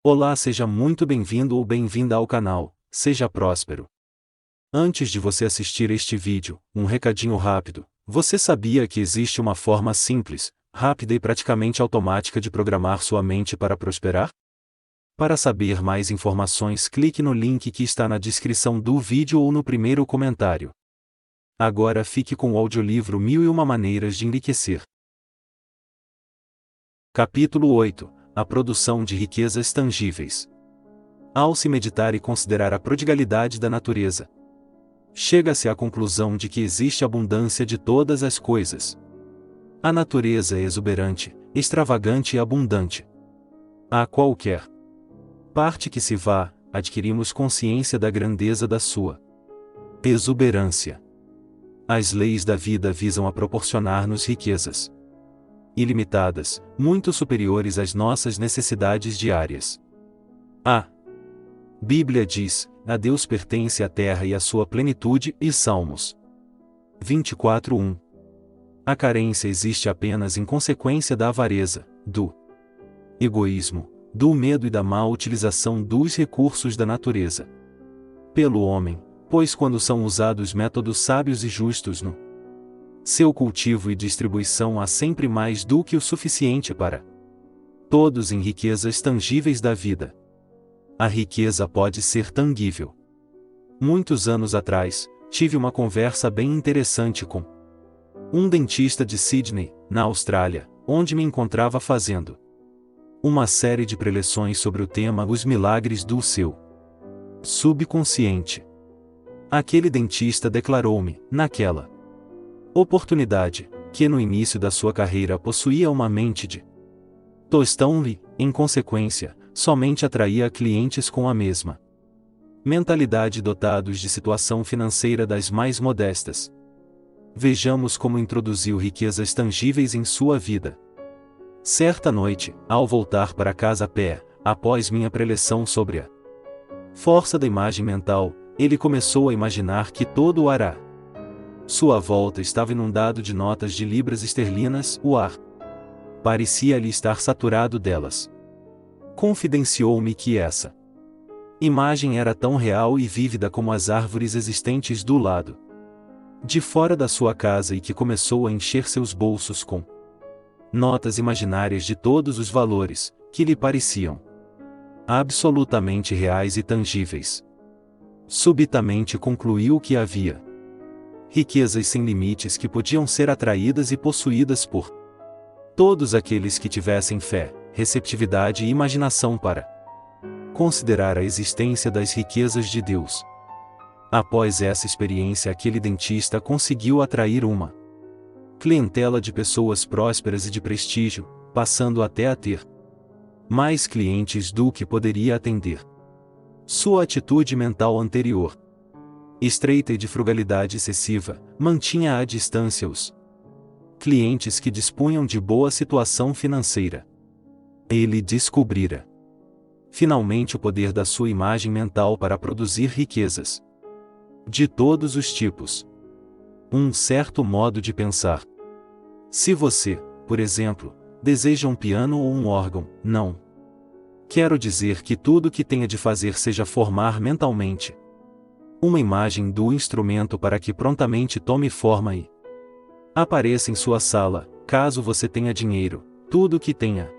Olá, seja muito bem-vindo ou bem-vinda ao canal, seja próspero. Antes de você assistir este vídeo, um recadinho rápido. Você sabia que existe uma forma simples, rápida e praticamente automática de programar sua mente para prosperar? Para saber mais informações, clique no link que está na descrição do vídeo ou no primeiro comentário. Agora fique com o audiolivro 1001 Maneiras de Enriquecer. Capítulo 8. A produção de riquezas tangíveis. Ao se meditar e considerar a prodigalidade da natureza, chega-se à conclusão de que existe abundância de todas as coisas. A natureza é exuberante, extravagante e abundante. A qualquer parte que se vá, adquirimos consciência da grandeza da sua exuberância. As leis da vida visam a proporcionar-nos riquezas ilimitadas, muito superiores às nossas necessidades diárias. A Bíblia diz: a Deus pertence a terra e a sua plenitude, e Salmos 24:1. A carência existe apenas em consequência da avareza, do egoísmo, do medo e da má utilização dos recursos da natureza pelo homem, pois quando são usados métodos sábios e justos no seu cultivo e distribuição, há sempre mais do que o suficiente para todos em riquezas tangíveis da vida. A riqueza pode ser tangível. Muitos anos atrás, tive uma conversa bem interessante com um dentista de Sydney, na Austrália, onde me encontrava fazendo uma série de preleções sobre o tema Os Milagres do seu subconsciente. Aquele dentista declarou-me, naquela oportunidade, que no início da sua carreira possuía uma mente de tostão e, em consequência, somente atraía clientes com a mesma mentalidade, dotados de situação financeira das mais modestas. Vejamos como introduziu riquezas tangíveis em sua vida. Certa noite, ao voltar para casa a pé, após minha preleção sobre a força da imagem mental, ele começou a imaginar que todo o ar à sua volta estava inundado de notas de libras esterlinas, o ar parecia lhe estar saturado delas. Confidenciou-me que essa imagem era tão real e vívida como as árvores existentes do lado de fora da sua casa e que começou a encher seus bolsos com notas imaginárias de todos os valores, que lhe pareciam absolutamente reais e tangíveis. Subitamente concluiu que havia riquezas sem limites que podiam ser atraídas e possuídas por todos aqueles que tivessem fé, receptividade e imaginação para considerar a existência das riquezas de Deus. Após essa experiência, aquele dentista conseguiu atrair uma clientela de pessoas prósperas e de prestígio, passando até a ter mais clientes do que poderia atender. Sua atitude mental anterior, estreita e de frugalidade excessiva, mantinha à distância os clientes que dispunham de boa situação financeira. Ele descobrira finalmente o poder da sua imagem mental para produzir riquezas de todos os tipos. Um certo modo de pensar. Se você, por exemplo, deseja um piano ou um órgão, não quero dizer que tudo o que tenha de fazer seja formar mentalmente uma imagem do instrumento para que prontamente tome forma e apareça em sua sala. Caso você tenha dinheiro, tudo o que tenha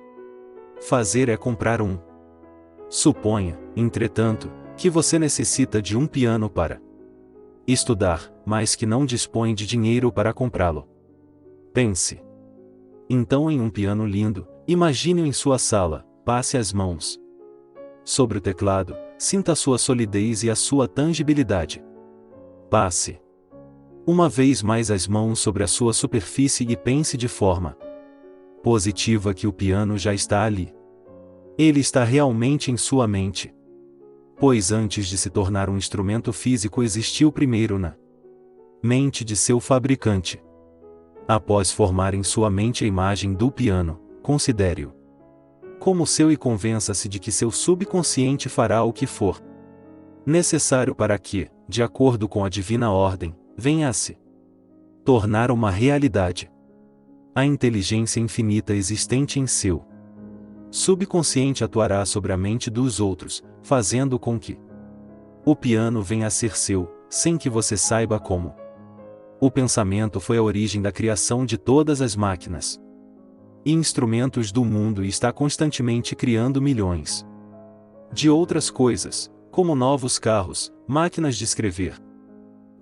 fazer é comprar um. Suponha, entretanto, que você necessita de um piano para estudar, mas que não dispõe de dinheiro para comprá-lo. Pense então em um piano lindo, imagine-o em sua sala, passe as mãos sobre o teclado, sinta a sua solidez e a sua tangibilidade. Passe uma vez mais as mãos sobre a sua superfície e pense de forma positiva que o piano já está ali. Ele está realmente em sua mente. Pois antes de se tornar um instrumento físico existiu primeiro na mente de seu fabricante. Após formar em sua mente a imagem do piano, considere-o como seu e convença-se de que seu subconsciente fará o que for necessário para que, de acordo com a divina ordem, venha a se tornar uma realidade. A inteligência infinita existente em seu subconsciente atuará sobre a mente dos outros, fazendo com que o piano venha a ser seu, sem que você saiba como. O pensamento foi a origem da criação de todas as máquinas e instrumentos do mundo e está constantemente criando milhões de outras coisas, como novos carros, máquinas de escrever,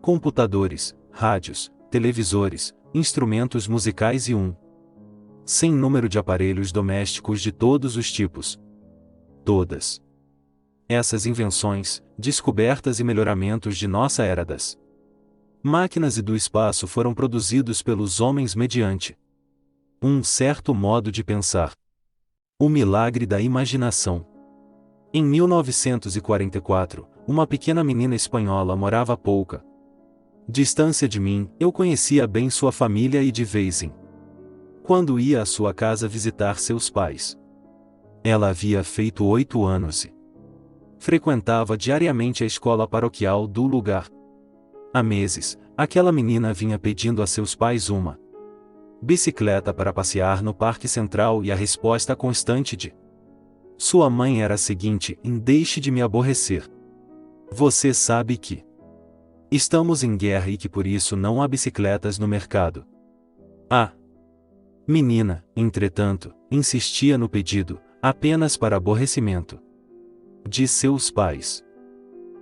computadores, rádios, televisores, instrumentos musicais e sem número de aparelhos domésticos de todos os tipos. Todas essas invenções, descobertas e melhoramentos de nossa era das máquinas e do espaço foram produzidos pelos homens mediante um certo modo de pensar. O milagre da imaginação. Em 1944, uma pequena menina espanhola morava a pouca distância de mim. Eu conhecia bem sua família e de vez em quando ia à sua casa visitar seus pais. Ela havia feito 8 anos e frequentava diariamente a escola paroquial do lugar. Há meses, aquela menina vinha pedindo a seus pais uma bicicleta para passear no Parque Central e a resposta constante de sua mãe era a seguinte: deixe de me aborrecer. Você sabe que estamos em guerra e que por isso não há bicicletas no mercado. A menina, entretanto, insistia no pedido, apenas para aborrecimento de seus pais.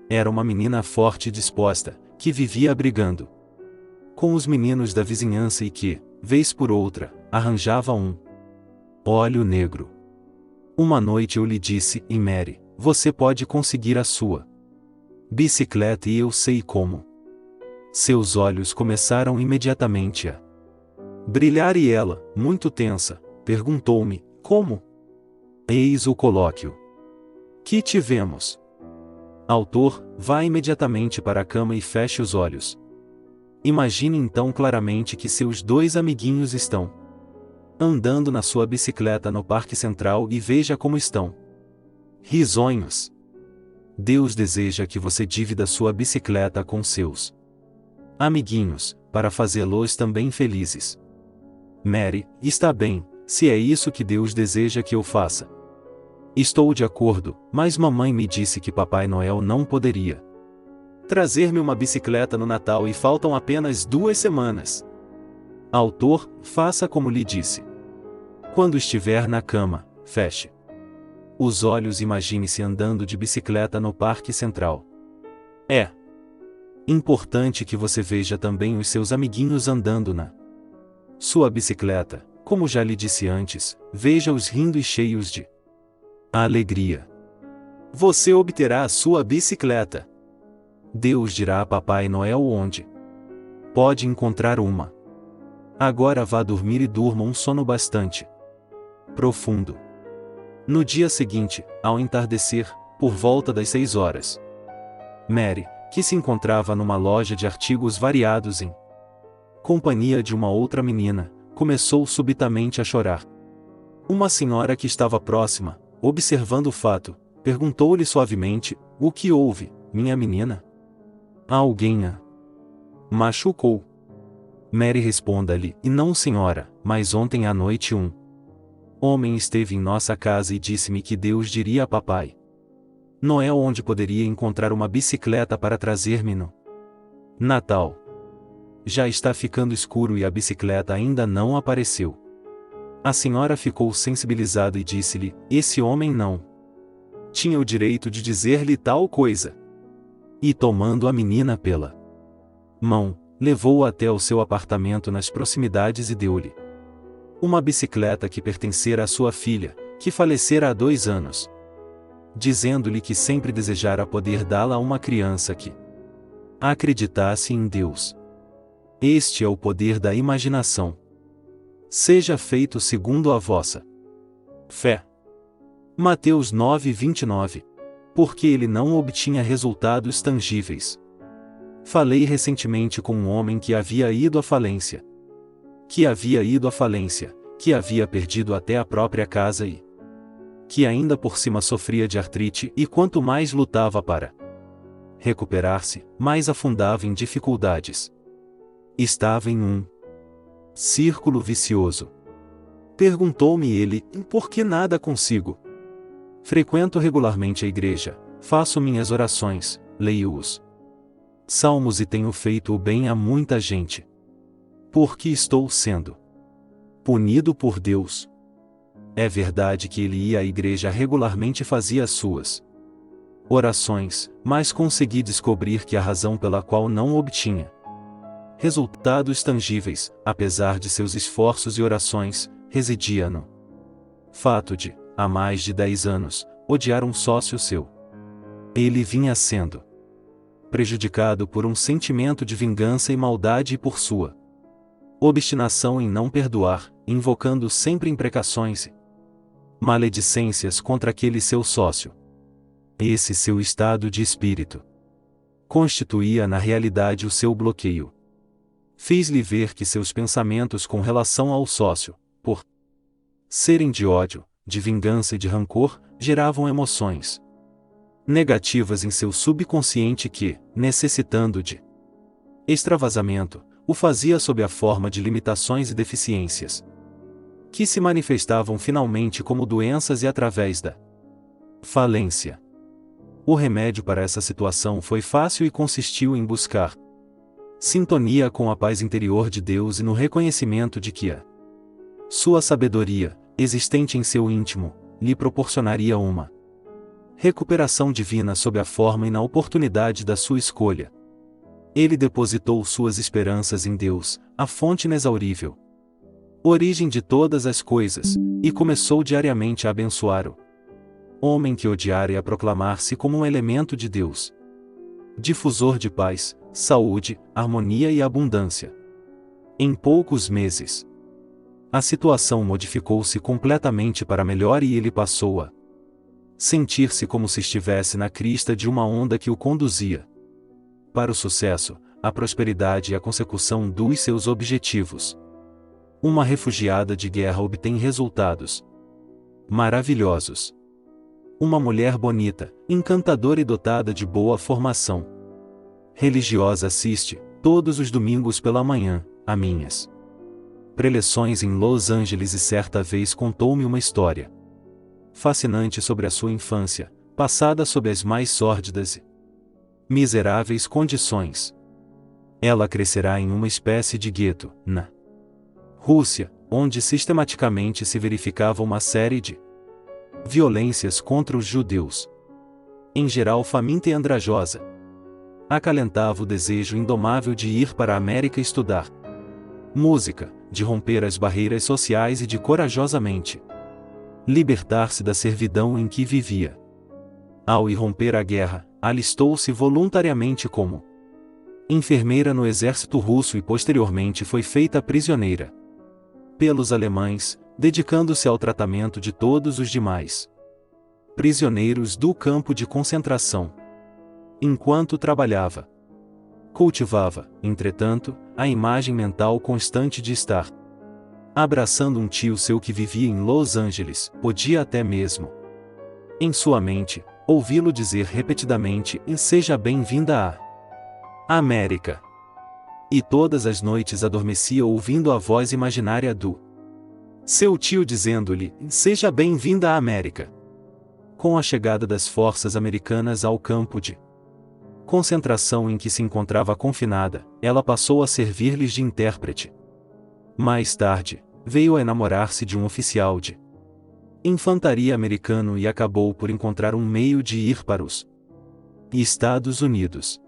Era uma menina forte e disposta, que vivia brigando com os meninos da vizinhança e que, vez por outra, arranjava olho negro. Uma noite eu lhe disse: Mary, você pode conseguir a sua bicicleta e eu sei como. Seus olhos começaram imediatamente a brilhar e ela, muito tensa, perguntou-me: como? Eis o colóquio que tivemos. Autor, vá imediatamente para a cama e feche os olhos. Imagine então claramente que seus 2 amiguinhos estão andando na sua bicicleta no Parque Central e veja como estão risonhos. Deus deseja que você divida sua bicicleta com seus amiguinhos, para fazê-los também felizes. Mary, está bem, se é isso que Deus deseja que eu faça. Estou de acordo, mas mamãe me disse que Papai Noel não poderia trazer-me uma bicicleta no Natal e faltam apenas 2 semanas. Autor, faça como lhe disse. Quando estiver na cama, feche os olhos e imagine-se andando de bicicleta no Parque Central. É importante que você veja também os seus amiguinhos andando na sua bicicleta, como já lhe disse antes, veja-os rindo e cheios de alegria. Você obterá a sua bicicleta. Deus dirá a Papai Noel onde pode encontrar uma. Agora vá dormir e durma um sono bastante profundo. No dia seguinte, ao entardecer, por volta das 6 horas, Mary, que se encontrava numa loja de artigos variados em companhia de uma outra menina, começou subitamente a chorar. Uma senhora que estava próxima, observando o fato, perguntou-lhe suavemente: o que houve, minha menina? Alguém a machucou? Mary responda-lhe: e não, senhora, mas ontem à noite um homem esteve em nossa casa e disse-me que Deus diria a Papai Noel onde poderia encontrar uma bicicleta para trazer-me no Natal. Já está ficando escuro e a bicicleta ainda não apareceu. A senhora ficou sensibilizada e disse-lhe: esse homem não tinha o direito de dizer-lhe tal coisa. E tomando a menina pela mão, levou-a até o seu apartamento nas proximidades e deu-lhe uma bicicleta que pertencera à sua filha, que falecera há 2 anos. Dizendo-lhe que sempre desejara poder dá-la a uma criança que acreditasse em Deus. Este é o poder da imaginação. Seja feito segundo a vossa fé. Mateus 9:29. Porque ele não obtinha resultados tangíveis. Falei recentemente com um homem que havia ido à falência. Que havia perdido até a própria casa e que ainda por cima sofria de artrite e quanto mais lutava para recuperar-se, mais afundava em dificuldades. Estava em um círculo vicioso. Perguntou-me ele, por que nada consigo? Frequento regularmente a igreja, faço minhas orações, leio os salmos e tenho feito o bem a muita gente. Por que estou sendo punido por Deus? É verdade que ele ia à igreja regularmente e fazia as suas orações, mas consegui descobrir que a razão pela qual não obtinha resultados tangíveis, apesar de seus esforços e orações, residia no fato de, há mais de 10 anos, odiar um sócio seu. Ele vinha sendo prejudicado por um sentimento de vingança e maldade e por sua obstinação em não perdoar, invocando sempre imprecações e maledicências contra aquele seu sócio. Esse seu estado de espírito constituía na realidade o seu bloqueio. Fiz-lhe ver que seus pensamentos com relação ao sócio, por serem de ódio, de vingança e de rancor, geravam emoções negativas em seu subconsciente que, necessitando de extravasamento, o fazia sob a forma de limitações e deficiências, que se manifestavam finalmente como doenças e através da falência. O remédio para essa situação foi fácil e consistiu em buscar sintonia com a paz interior de Deus e no reconhecimento de que a sua sabedoria, existente em seu íntimo, lhe proporcionaria uma recuperação divina sob a forma e na oportunidade da sua escolha. Ele depositou suas esperanças em Deus, a fonte inexaurível, origem de todas as coisas, e começou diariamente a abençoar o homem que odiara e a proclamar-se como um elemento de Deus, difusor de paz, saúde, harmonia e abundância. Em poucos meses, a situação modificou-se completamente para melhor e ele passou a sentir-se como se estivesse na crista de uma onda que o conduzia para o sucesso, a prosperidade e a consecução dos seus objetivos. Uma refugiada de guerra obtém resultados maravilhosos. Uma mulher bonita, encantadora e dotada de boa formação religiosa assiste, todos os domingos pela manhã, a minhas preleções em Los Angeles e certa vez contou-me uma história fascinante sobre a sua infância, passada sob as mais sórdidas e miseráveis condições. Ela crescerá em uma espécie de gueto, na Rússia, onde sistematicamente se verificava uma série de violências contra os judeus. Em geral faminta e andrajosa. Acalentava o desejo indomável de ir para a América estudar música, de romper as barreiras sociais e de corajosamente libertar-se da servidão em que vivia. Ao irromper a guerra, alistou-se voluntariamente como enfermeira no exército russo e posteriormente foi feita prisioneira pelos alemães, dedicando-se ao tratamento de todos os demais prisioneiros do campo de concentração. Enquanto trabalhava, cultivava, entretanto, a imagem mental constante de estar abraçando um tio seu que vivia em Los Angeles, podia até mesmo, em sua mente, ouvi-lo dizer repetidamente: "Seja bem-vinda à América." E todas as noites adormecia ouvindo a voz imaginária do seu tio dizendo-lhe: "Seja bem-vinda à América." Com a chegada das forças americanas ao campo de concentração em que se encontrava confinada, ela passou a servir-lhes de intérprete. Mais tarde, veio a enamorar-se de um oficial de infantaria americano e acabou por encontrar um meio de ir para os Estados Unidos.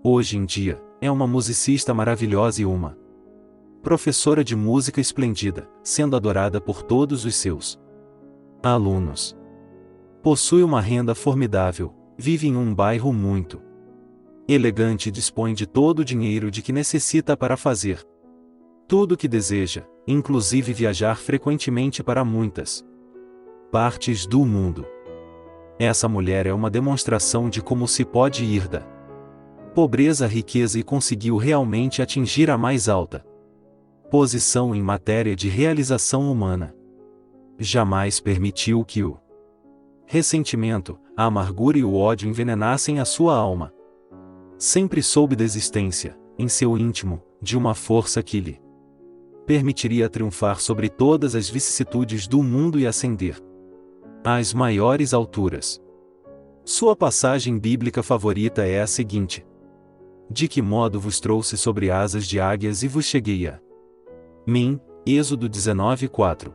Hoje em dia, é uma musicista maravilhosa e uma professora de música esplendida, sendo adorada por todos os seus alunos. Possui uma renda formidável, vive em um bairro muito elegante e dispõe de todo o dinheiro de que necessita para fazer tudo o que deseja, inclusive viajar frequentemente para muitas partes do mundo. Essa mulher é uma demonstração de como se pode ir da pobreza à riqueza e conseguiu realmente atingir a mais alta posição em matéria de realização humana. Jamais permitiu que o ressentimento, a amargura e o ódio envenenassem a sua alma. Sempre soube da existência, em seu íntimo, de uma força que lhe permitiria triunfar sobre todas as vicissitudes do mundo e ascender às maiores alturas. Sua passagem bíblica favorita é a seguinte: de que modo vos trouxe sobre asas de águias e vos cheguei a mim, Êxodo 19:4.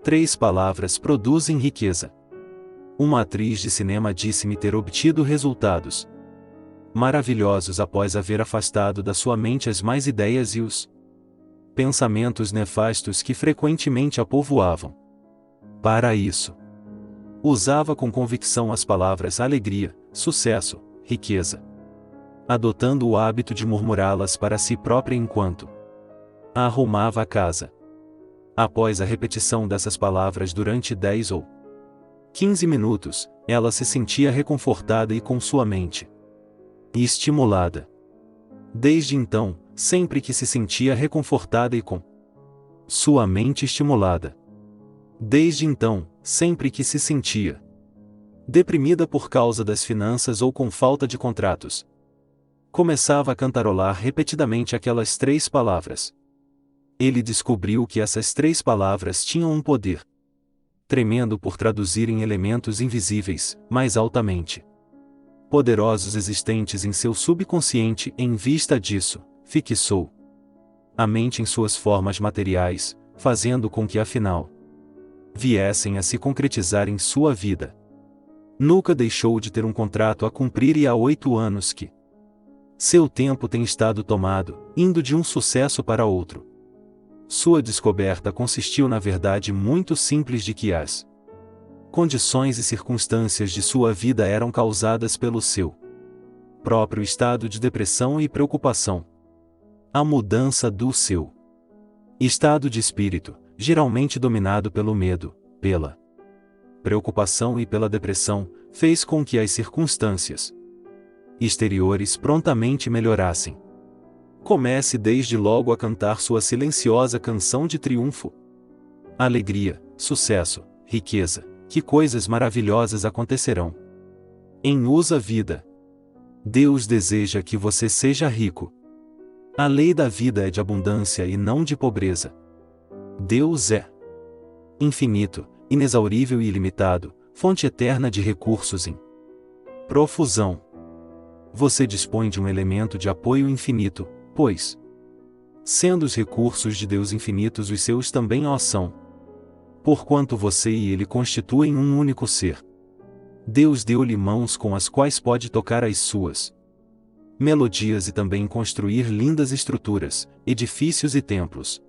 3 palavras produzem riqueza. Uma atriz de cinema disse-me ter obtido resultados maravilhosos após haver afastado da sua mente as más ideias e os pensamentos nefastos que frequentemente a povoavam. Para isso, usava com convicção as palavras alegria, sucesso, riqueza, adotando o hábito de murmurá-las para si própria enquanto arrumava a casa. Após a repetição dessas palavras durante 10 ou 15 minutos, ela se sentia reconfortada e com sua mente estimulada. Desde então, sempre que se sentia reconfortada e com sua mente estimulada. Desde então, sempre que se sentia deprimida por causa das finanças ou com falta de contratos, começava a cantarolar repetidamente aquelas 3 palavras. Ele descobriu que essas 3 palavras tinham um poder tremendo por traduzirem elementos invisíveis, mais altamente poderosos existentes em seu subconsciente. Em vista disso, fixou a mente em suas formas materiais, fazendo com que afinal viessem a se concretizar em sua vida. Nunca deixou de ter um contrato a cumprir e há 8 anos que seu tempo tem estado tomado, indo de um sucesso para outro. Sua descoberta consistiu na verdade muito simples de que as condições e circunstâncias de sua vida eram causadas pelo seu próprio estado de depressão e preocupação. A mudança do seu estado de espírito, geralmente dominado pelo medo, pela preocupação e pela depressão, fez com que as circunstâncias exteriores prontamente melhorassem. Comece desde logo a cantar sua silenciosa canção de triunfo. Alegria, sucesso, riqueza, que coisas maravilhosas acontecerão em sua vida. Deus deseja que você seja rico. A lei da vida é de abundância e não de pobreza. Deus é infinito, inexaurível e ilimitado, fonte eterna de recursos em profusão. Você dispõe de um elemento de apoio infinito, pois, sendo os recursos de Deus infinitos, os seus também o são. Porquanto você e ele constituem um único ser. Deus deu-lhe mãos com as quais pode tocar as suas melodias e também construir lindas estruturas, edifícios e templos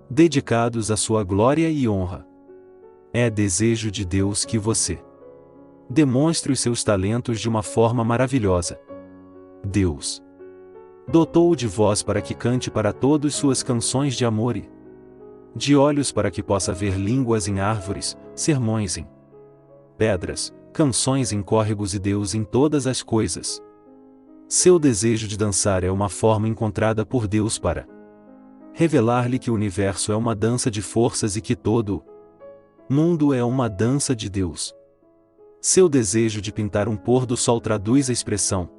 dedicados à sua glória e honra. É desejo de Deus que você demonstre os seus talentos de uma forma maravilhosa. Deus dotou-o de voz para que cante para todos suas canções de amor e de olhos para que possa ver línguas em árvores, sermões em pedras, canções em córregos e Deus em todas as coisas. Seu desejo de dançar é uma forma encontrada por Deus para revelar-lhe que o universo é uma dança de forças e que todo o mundo é uma dança de Deus. Seu desejo de pintar um pôr do sol traduz a expressão,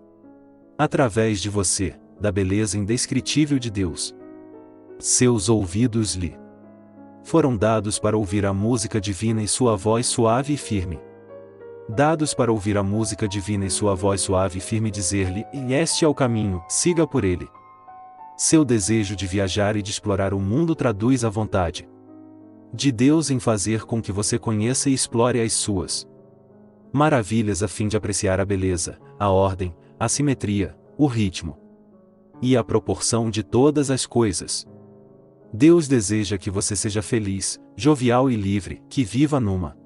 através de você, da beleza indescritível de Deus. Seus ouvidos lhe foram dados para ouvir a música divina e sua voz suave e firme. Dados para ouvir a música divina e sua voz suave e firme dizer-lhe: este é o caminho, siga por ele. Seu desejo de viajar e de explorar o mundo traduz a vontade de Deus em fazer com que você conheça e explore as suas maravilhas a fim de apreciar a beleza, a ordem, a simetria, o ritmo e a proporção de todas as coisas. Deus deseja que você seja feliz, jovial e livre, que viva numa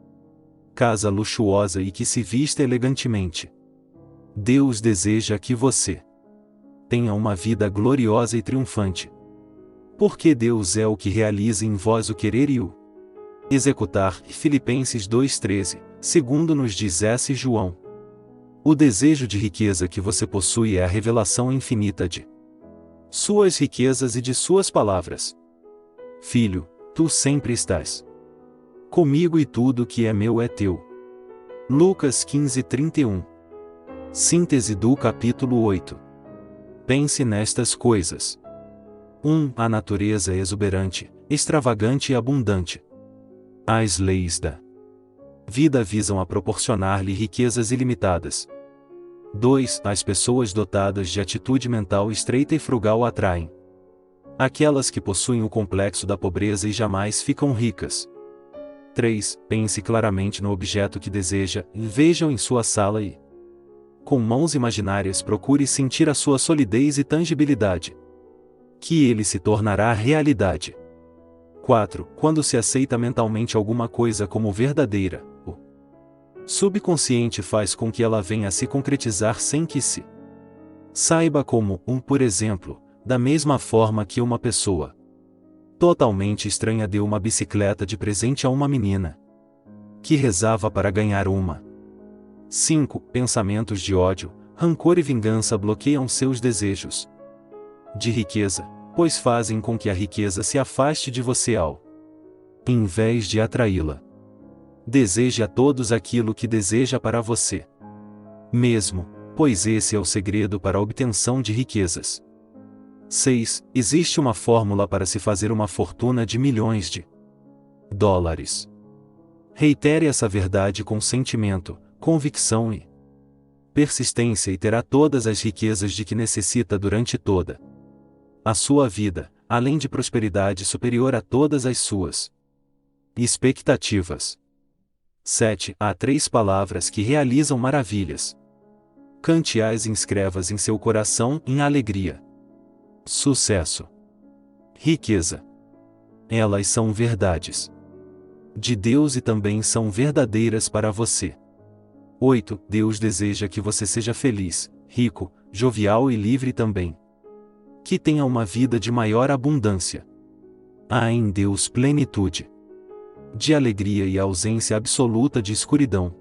casa luxuosa e que se vista elegantemente. Deus deseja que você tenha uma vida gloriosa e triunfante. Porque Deus é o que realiza em vós o querer e o executar. Filipenses 2:13, segundo nos diz S. João. O desejo de riqueza que você possui é a revelação infinita de suas riquezas e de suas palavras. Filho, tu sempre estás comigo e tudo que é meu é teu. Lucas 15:31. Síntese do capítulo 8. Pense nestas coisas. A natureza é exuberante, extravagante e abundante. As leis da vida visam a proporcionar-lhe riquezas ilimitadas. 2. As pessoas dotadas de atitude mental estreita e frugal atraem aquelas que possuem o complexo da pobreza e jamais ficam ricas. 3. Pense claramente no objeto que deseja, veja-o em sua sala e, com mãos imaginárias, procure sentir a sua solidez e tangibilidade, que ele se tornará realidade. 4. Quando se aceita mentalmente alguma coisa como verdadeira, o subconsciente faz com que ela venha a se concretizar sem que se saiba como. Por exemplo, da mesma forma que uma pessoa totalmente estranha deu uma bicicleta de presente a uma menina que rezava para ganhar uma. 5. Pensamentos de ódio, rancor e vingança bloqueiam seus desejos de riqueza, pois fazem com que a riqueza se afaste de você ao invés de atraí-la. Deseje a todos aquilo que deseja para você mesmo, pois esse é o segredo para a obtenção de riquezas. 6. Existe uma fórmula para se fazer uma fortuna de milhões de dólares. Reitere essa verdade com sentimento, convicção e persistência e terá todas as riquezas de que necessita durante toda a sua vida, além de prosperidade superior a todas as suas expectativas. 7. Há 3 palavras que realizam maravilhas. Cante-as e inscreva-as em seu coração em alegria, sucesso, riqueza. Elas são verdades de Deus e também são verdadeiras para você. 8. Deus deseja que você seja feliz, rico, jovial e livre também. Que tenha uma vida de maior abundância. Há em Deus plenitude de alegria e ausência absoluta de escuridão.